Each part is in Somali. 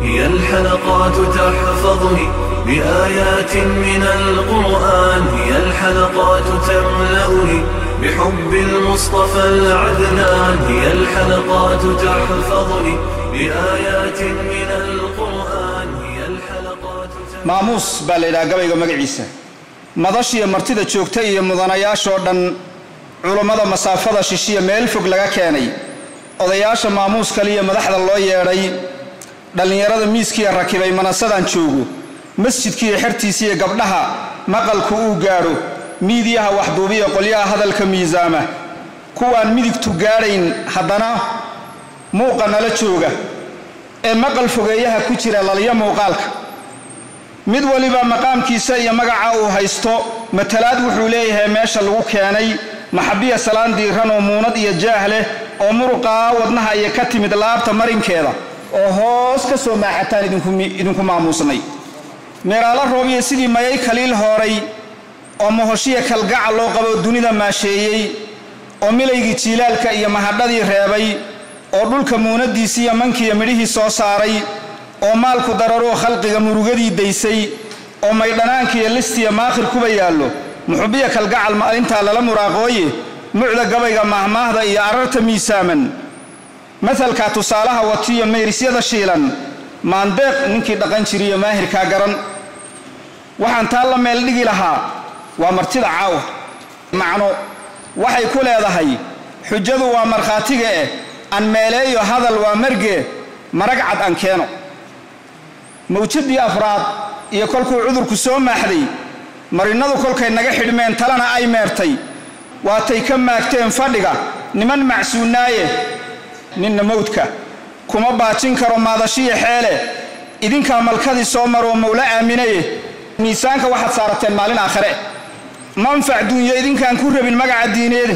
هي الحلقات تحفظني بآيات من القرآن، هي الحلقات تملأني بحب المصطفى العدنان، هي الحلقات تحفظني بآيات من القرآن، هي الحلقات maamuus baa la yidhaha gabayga magaciisa. madashiya martida joogtay iyo mudanayaashoo dhan culummada masaafada shishiya meel fog laga keenay, odayaasha maamuus kaliya madaxda loo yeedhay, dhallinyarada miiskiya rakibay manasadaan joogo, masjidkiiyo xertiisiiyo gabdhaha maqalku uu gaadho, miidiyaha waxduubiya qolyaha hadalka miisaama, kuwaan midigtu gaadhayn haddana muuqa nala jooga ee maqal fogeeyaha ku jira lalya muuqaalka. mid waliba maqaamkiisa iyo magaca uu haysto matalaad wuxuu leeyahay meesha lagu keenay, maxabiya salaan diiran oo muunad iyo jaah leh oo muruqa wadnaha iyo ka timid laabta marinkeeda oo hoos ka soo maaxataan idinku maamuusnay. meeraala roobiye sidii mayay kaliil hooray oo mohoshiya kalgacal loo qabo dunida maasheeyey, oo milaygii jiilaalka iyo mahadhadii reebay, oo dhulka muunadiisii iyo mankiiyo midhihii soo saaray, oo maalku dararoo khalqiga murugadii daysay, oo maydhanaankiiyo listiya maakhir kuba yaallo muxubiya kalgacal maalintaa lala muraaqooye, mucda gabayga mahmaahda iyo ararta miisaaman, masalka tusaalaha watiyo mayrisyada shiilan, maandeeq ninkii dhaqan jiriyo maahirkaa garan. waxaan taa la meel dhigi lahaa waa martida caawa macno waxay ku leedahay, xujadu waa markhaatiga aan meeleeyo hadal waa marge marag cad aan keeno. mawjadii afraad iyo kolkuu cudurku soo maaxday, marinadu kolkay naga xidhmeen talana ay meertay, waatay ka maagteen fadhiga niman macsuunaaye, ninna mawdka kuma baajin karo maadashiya xeele, idinkaa malkadii soo maroo mawla aaminaye, miisaanka waxaad saarateen maalin aakhire, manfac duunyo idinkaan ku rabin magaca diineede,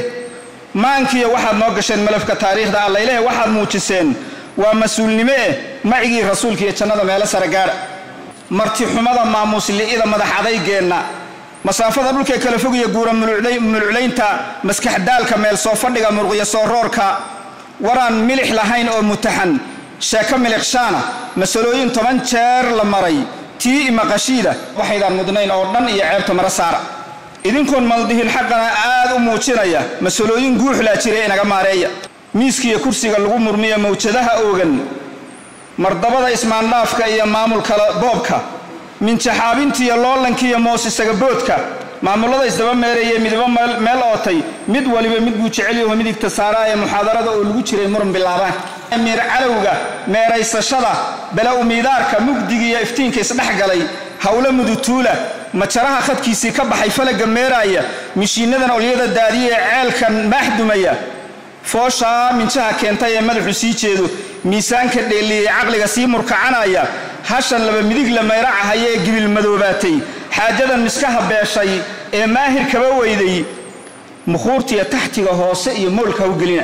maankiya waxaad noo gasheen malafka taariikhda alla ilaahay waxaad muujiseen waa mas-uulnimo macigii rasuulka iyo jannada meelo sare gaadha. marti xumada maamuus li'ida madax adaygeenna, masaafada dhulka kala fog iyo guura muluclaynta, maskax daalka meel soo fadhiga muruqya soo roorka, waraan milix lahayn oo mutaxan sheeko miliqshaana, masalooyin 10 jeer la maray tii imaqashiida waxaydaan mudnayn oo dhan iyo ceebta mara saara, idinkoon maldihil xaqana aad u muujinaya masalooyin guuxlaa jira inaga maareeya. miiskiiyo kursiga lagu murmiyo mawjadaha oogan, mardabada ismaandhaafka iyo maamulka boobka, minjaxaabintiiyo loolankiiyo moosisaga boodka, maamulada isdaba meeraya midba meel ootay, mid waliba mid buu jecel yahay midigta saaraa ee muxaadarada oo lagu jiray muran bilaabaan. amiir calowga meeraysashada bala umiidaarka mugdigiiyo iftiinka isdhexgalay, hawlo mudutuula majaraha khadkiisii ka baxay falaga meeraaya, mishiinadan olyada daadiye ee ceelkan maaxdumaya, fooshaa minjaha keentay ee madaxu sii jeedo, miisaanka dheeliyey caqliga sii murkacanaya, hashan laba midig la mayracahaya ee gibil madoobaatay, xaajadan miskaha beeshay ee maahir kaba weyday, mukhuurtiya taxtiga hoose iyo moolka u gelina.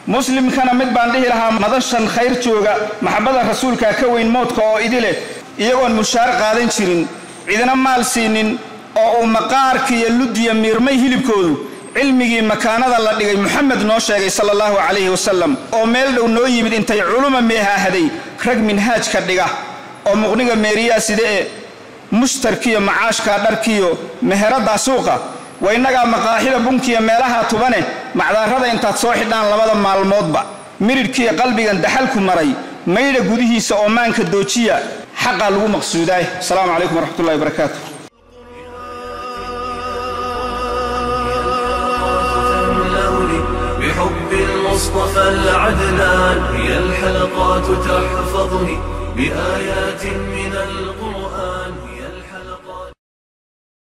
muslimkana mid baan dhihi lahaa madashan khayr jooga, maxabada rasuulka ka weyn moodka oo idile, iyagoon mushaar qaadan jirin, cidina maal siinin, oo uu maqaarkiiyo ludiya miirmay hilibkoodu, cilmigii makaanada la dhigay Muhammad noo sheegay sallallahu alayhi wasallam, oo meel dhow noo yimid intay culuma meehaahaday rag minhaajka dhiga, oo muqniga meeriyaa sidee mushtarkiyo macaashka dharkiyo meherada suuqa, waynaga maqaaxida bunkiya meelaha tubane macdaarada intaad soo xidhaan labada maalmoodba, miridkiyo qalbigan daxalku maray mayda gudihiisa oo maanka doojiya xaqa lagu maqsuuday. Assalaamu alaykum warahmatullahi wabarakatuh. بحب المصطفى العدنان، هي الحلقات تحفظني بآيات من القرآن.